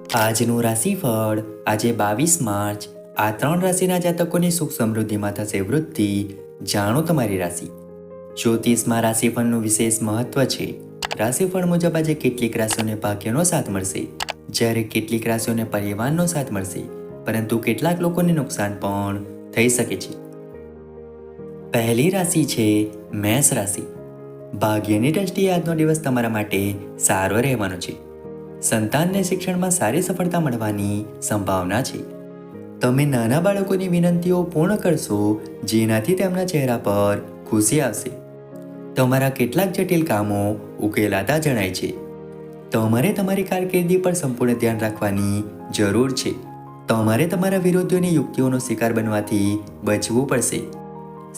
આજનું રાશિફળ આજે 22 માર્ચ. આ 3 રાશિના જાતકોની સુખ સમૃદ્ધિમાં થશે વૃદ્ધિ. જાણો તમારી રાશિ. જ્યોતિષમાં રાશિફળનું વિશેષ મહત્વ છે. રાશિફળ મુજબ આજે કેટલીક રાશિઓને ભાગ્યનો સાથ મળશે, જ્યારે કેટલીક રાશિઓને પરિવારનો સાથ મળશે, પરંતુ કેટલાક લોકોને નુકસાન પણ થઈ શકે છે. પહેલી રાશિ છે મેષ રાશિ. ભાગ્યની દ્રષ્ટિએ આજનો દિવસ તમારા માટે સારો રહેવાનો છે. સંતાનને શિક્ષણમાં સારી સફળતા મળવાની સંભાવના છે. તમે નાના બાળકોની વિનંતીઓ પૂર્ણ કરશો, જેનાથી તેમના ચહેરા પર ખુશી આવશે. તમારા કેટલાક જટિલ કામો ઉકેલાતા જણાય છે. તમારે તમારી કારકિર્દી પર સંપૂર્ણ ધ્યાન રાખવાની જરૂર છે. તમારે તમારા વિરોધીઓની યુક્તિઓનો શિકાર બનવાથી બચવું પડશે.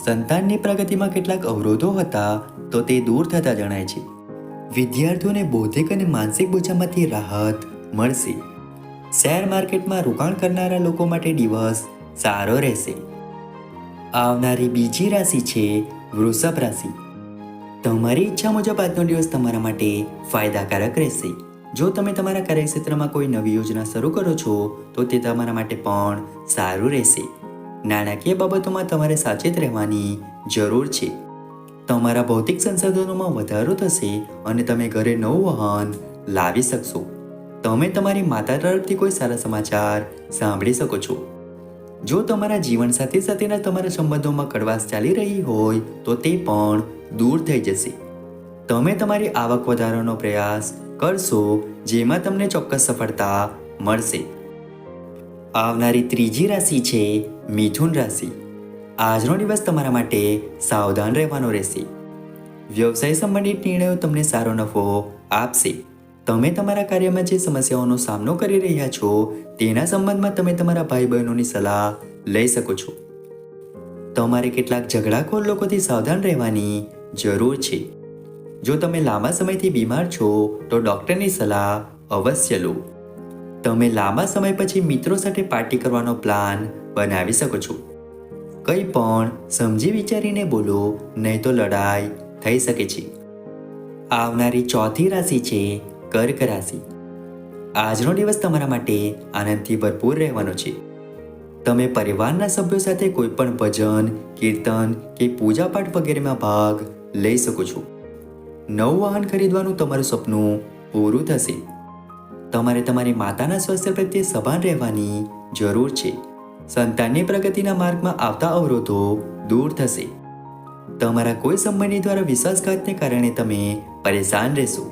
સંતાનની પ્રગતિમાં કેટલાક અવરોધો હતા, તો તે દૂર થતા જણાય છે. વિદ્યાર્થીઓને બૌદ્ધિક અને માનસિક બોજામાંથી રાહત મળશે. શેર માર્કેટમાં રોકાણ કરનારા લોકો માટે દિવસ સારો રહેશે. આવનારી બીજી રાશિ છે વૃષભ રાશિ. તમારી ઈચ્છા મુજબ આજનો દિવસ તમારા માટે ફાયદાકારક રહેશે. જો તમે તમારા કાર્યક્ષેત્રમાં કોઈ નવી યોજના શરૂ કરો છો, તો તે તમારા માટે પણ સારું રહેશે. નાણાકીય બાબતોમાં તમારે સાવચેત રહેવાની જરૂર છે. તમારા ભૌતિક સંસાધનોમાં વધારો થશે અને તમે ઘરે નવું વાહન લાવી શકશો. તમે તમારી માતા તરફથી કોઈ સારા સમાચાર સાંભળી શકો છો. જો તમારા જીવનસાથી સાથેના તમારા સંબંધોમાં કડવાશ ચાલી રહી હોય, તો તે પણ દૂર થઈ જશે. તમે તમારી આવક વધારવાનો પ્રયાસ કરશો, જેમાં તમને ચોક્કસ સફળતા મળશે. આવનારી ત્રીજી રાશિ છે મિથુન રાશિ. આજનો દિવસ તમારા માટે સાવધાન રહેવાનો રહેશે. વ્યવસાય સંબંધિત નિર્ણયો તમને સારો નફો આપશે. તમે તમારા કાર્યમાં જે સમસ્યાઓનો સામનો કરી રહ્યા છો, તેના સંબંધમાં તમે તમારા ભાઈ બહેનોની સલાહ લઈ શકો છો. તમારે કેટલાક ઝઘડાખોર લોકોથી સાવધાન રહેવાની જરૂર છે. જો તમે લાંબા સમયથી બીમાર છો, તો ડૉક્ટરની સલાહ અવશ્ય લો. તમે લાંબા સમય પછી મિત્રો સાથે પાર્ટી કરવાનો પ્લાન બનાવી શકો છો. કંઈ પણ સમજી વિચારીને બોલો, નહીં તો લડાઈ થઈ શકે છે. આવનારી ચોથી રાશિ છે કર્ક રાશિ. આજનો દિવસ તમારા માટે આનંદથી ભરપૂર રહેવાનો છે. તમે પરિવારના સભ્યો સાથે કોઈ પણ ભજન, કીર્તન કે પૂજાપાઠ વગેરેમાં ભાગ લઈ શકો છો. નવું વાહન ખરીદવાનું તમારું સપનું પૂરું થશે. તમારે તમારી માતાના સ્વાસ્થ્ય પ્રત્યે સભાન રહેવાની જરૂર છે. સંતાનની પ્રગતિના માર્ગમાં આવતા અવરોધો દૂર થશે. તમારા કોઈ સંબંધી દ્વારા વિશ્વાસઘાતને કારણે તમે પરેશાન રહેશો.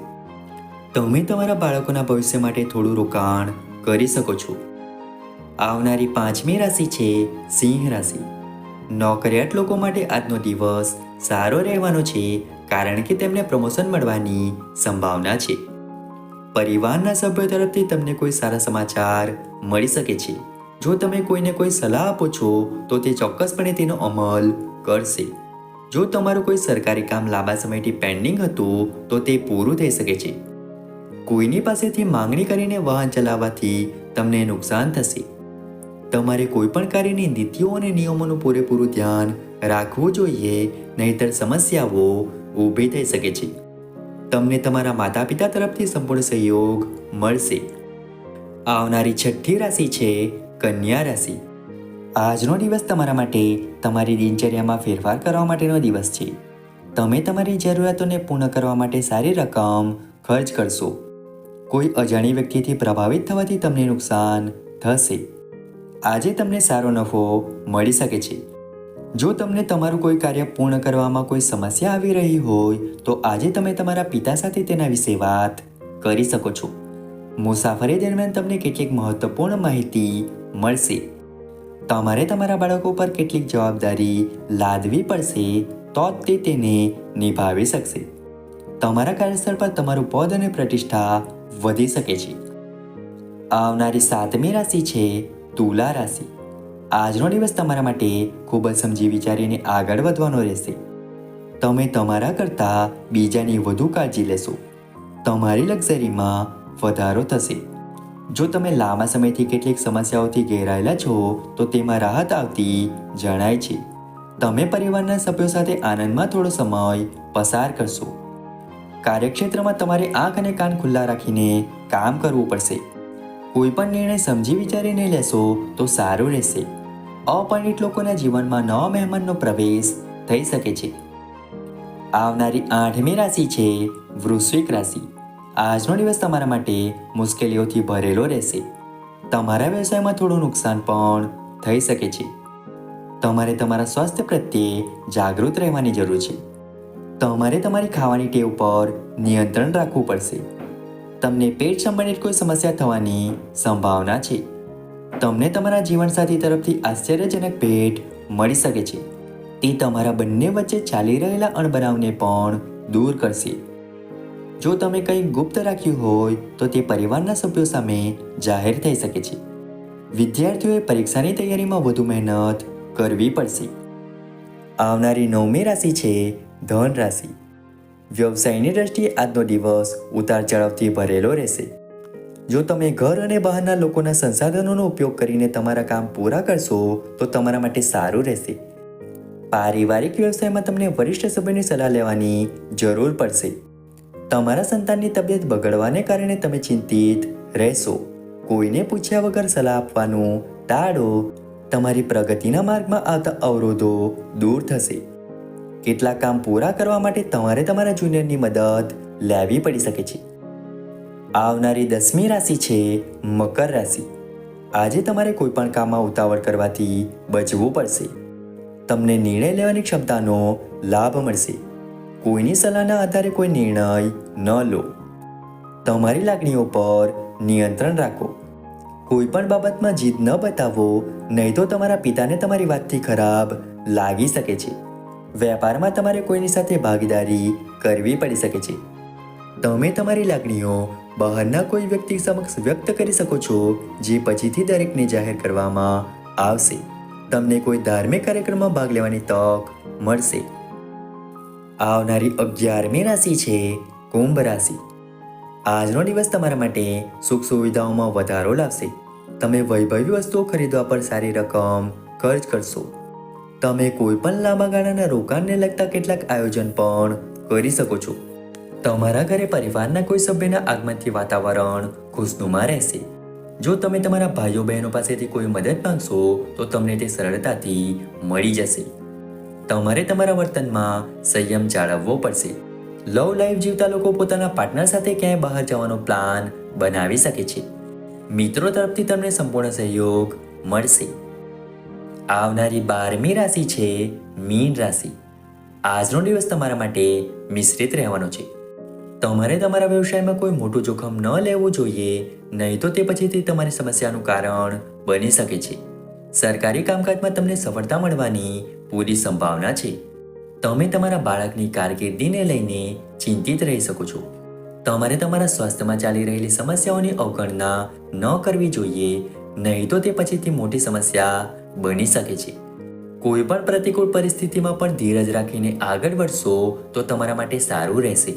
તમે તમારા બાળકોના ભવિષ્ય માટે થોડું રોકાણ કરી શકો છો. આવનારી પાંચમી રાશિ છે સિંહ રાશિ. નોકરિયાત લોકો માટે આજનો દિવસ સારો રહેવાનો છે, કારણ કે તેમને પ્રમોશન મળવાની સંભાવના છે. પરિવારના સભ્યો તરફથી તમને કોઈ સારા સમાચાર મળી શકે છે. જો તમે કોઈને કોઈ સલાહ આપો છો, તો તે ચોક્કસપણે તેનો અમલ કરશે. જો તમારું કોઈ સરકારી કામ લાંબા સમયથી પેન્ડિંગ હતું, તો તે પૂરું થઈ શકે છે. કોઈની પાસેથી માંગણી કરીને વાહન ચલાવવાથી તમને નુકસાન થશે. તમારે કોઈ પણ કાર્યની નીતિઓ અને નિયમોનું પૂરેપૂરું ધ્યાન રાખવું જોઈએ, નહીંતર સમસ્યાઓ ઊભી થઈ શકે છે. તમને તમારા માતા પિતા તરફથી સંપૂર્ણ સહયોગ મળશે. આવનારી છઠ્ઠી રાશિ છે કન્યા રાશિ. આજનો દિવસ તમારા માટે તમારી દિનચર્યામાં ફેરફાર કરવા માટેનો દિવસ છે. તમે તમારી જરૂરિયાતોને પૂર્ણ કરવા માટે સારી રકમ ખર્ચ કરશો. કોઈ અજાણી વ્યક્તિથી પ્રભાવિત થવાથી તમને નુકસાન થશે. આજે તમને સારો નફો મળી શકે છે. જો તમને તમારું કોઈ કાર્ય પૂર્ણ કરવામાં કોઈ સમસ્યા આવી રહી હોય, તો આજે તમે તમારા પિતા સાથે તેના વિશે વાત કરી શકો છો. મુસાફરી દરમિયાન તમને કેટલીક મહત્વપૂર્ણ માહિતી મળશે. તમારે તમારા બાળકો પર કેટલીક જવાબદારી લાદવી પડશે, તો જ તે તેને નિભાવી શકશે. તમારા કાર્યસ્થળ પર તમારું પદ અને પ્રતિષ્ઠા વધી શકે છે. આવનારી સાતમી રાશિ છે તુલા રાશિ. આજનો દિવસ તમારા માટે ખૂબ જ સમજી વિચારીને આગળ વધવાનો રહેશે. તમે તમારા કરતાં બીજાની વધુ કાળજી લેશો. તમારી લક્ઝરીમાં વધારો થશે. જો તમે લાંબા સમયથી કેટલીક સમસ્યાઓથી ઘેરાયેલા છો, તો તેમાં રાહત આવતી જણાય છે. તમે પરિવારના સભ્યો સાથે આનંદમાં થોડો સમય પસાર કરશો. કાર્યક્ષેત્રમાં તમારે આંખ અને કાન ખુલ્લા રાખીને કામ કરવું પડશે. કોઈ પણ નિર્ણય સમજી વિચારીને લેશો તો સારું રહેશે. અપરિણિત લોકોના જીવનમાં નવા મહેમાનનો પ્રવેશ થઈ શકે છે. આવનારી 8મી રાશિ છે વૃશ્ચિક રાશિ. આજનો દિવસ તમારા માટે મુશ્કેલીઓથી ભરેલો રહેશે. તમારા વ્યવસાયમાં થોડું નુકસાન પણ થઈ શકે છે. તમારે તમારા સ્વાસ્થ્ય પ્રત્યે જાગૃત રહેવાની જરૂર છે. તમારે તમારી ખાવાની ટેવ પર નિયંત્રણ રાખવું પડશે. તમને પેટ સંબંધિત કોઈ સમસ્યા થવાની સંભાવના છે. તમને તમારા જીવનસાથી તરફથી આશ્ચર્યજનક ભેટ મળી શકે છે. તે તમારા બંને વચ્ચે ચાલી રહેલા અણબનાવને પણ દૂર કરશે. જો તમે કંઈ ગુપ્ત રાખ્યું હોય તો તે પરિવારના સભ્યો સામે જાહેર થઈ શકે છે. વિદ્યાર્થીઓએ પરીક્ષાની તૈયારીમાં વધુ મહેનત કરવી પડશે. આવનારી 9મી રાશિ છે ધન રાશિ. વ્યવસાયની દ્રષ્ટિએ આજનો દિવસ ઉતાર ચઢાવથી ભરેલો રહેશે. જો તમે ઘર અને બહારના લોકોના સંસાધનોનો ઉપયોગ કરીને તમારા કામ પૂરા કરશો તો તમારા માટે સારું રહેશે. પારિવારિક વ્યવસાયમાં તમને વરિષ્ઠ સભ્યોની સલાહ લેવાની જરૂર પડશે. તમારા સંતાનની તબિયત બગડવાને કારણે તમે ચિંતિત રહેશો. કોઈને પૂછ્યા વગર સલાહ આપવાનું ટાળો. તમારી પ્રગતિના માર્ગમાં આવતા અવરોધો દૂર થશે. કેટલાક કામ પૂરા કરવા માટે તમારે તમારા જુનિયરની મદદ લેવી પડી શકે છે. આવનારી 10મી રાશિ છે મકર રાશિ. આજે તમારે કોઈ પણ કામમાં ઉતાવળ કરવાથી બચવું પડશે. તમને નિર્ણય લેવાની ક્ષમતાનો લાભ મળશે. કોઈની સલાહના આધારે કોઈ નિર્ણય ન લો. તમારી લાગણીઓ પર નિયંત્રણ રાખો. કોઈ પણ બાબતમાં જીદ ન બતાવો, નહીં તો તમારા પિતાને તમારી વાતથી ખરાબ લાગી શકે છે. વેપારમાં તમારે કોઈની સાથે ભાગીદારી કરવી પડી શકે છે. તમે તમારી લાગણીઓ બહારના કોઈ વ્યક્તિ સમક્ષ વ્યક્ત કરી શકો છો, જે પછીથી દરેકને જાહેર કરવામાં આવશે. તમને કોઈ ધાર્મિક કાર્યક્રમમાં ભાગ લેવાની તક મળશે. આવનારી 11મી રાશિ છે કુંભ રાશિ. આજનો દિવસ તમારા માટે સુખ સુવિધાઓમાં વધારો લાવશે. તમે વૈભવી વસ્તુઓ ખરીદવા પર સારી રકમ ખર્ચ કરશો. તમે કોઈ પણ લાંબા ગાળાના રોકાણને લગતા કેટલાક આયોજન પણ કરી શકો છો. તમારા ઘરે પરિવારના કોઈ સભ્યના આગમનથી વાતાવરણ ખુશનુમા રહેશે. જો તમે તમારા ભાઈઓ બહેનો પાસેથી કોઈ મદદ માંગશો તો તમને તે સરળતાથી મળી જશે. તમારે તમારા વર્તનમાં સંયમ જાળવવો પડશે. લવ લાઈફ જીવતા લોકો પોતાના પાર્ટનર સાથે ક્યાંય બહાર જવાનો પ્લાન બનાવી શકે છે. મિત્રો તરફથી તમને સંપૂર્ણ સહયોગ મળશે. આવનારી 12મી રાશિ છે મીન રાશિ. આજનો દિવસ તમારા માટે મિશ્રિત રહેવાનો છે. તમારે તમારા વ્યવસાયમાં કોઈ મોટું જોખમ ન લેવું જોઈએ, નહીં તો તે પછીથી તમારી સમસ્યાનું કારણ બની શકે છે. સરકારી કામકાજમાં તમને સફળતા મળવાની પૂરી સંભાવના છે. તમે તમારા બાળકની કારકિર્દીને લઈને ચિંતિત રહી શકો છો. તમારે તમારા સ્વાસ્થ્યમાં ચાલી રહેલી સમસ્યાઓની અવગણના ન કરવી જોઈએ, નહીં તો તે પછીથી મોટી સમસ્યા બની શકે છે. કોઈ પણ પ્રતિકૂળ પરિસ્થિતિમાં પણ ધીરજ રાખીને આગળ વધશો તો તમારા માટે સારું રહેશે.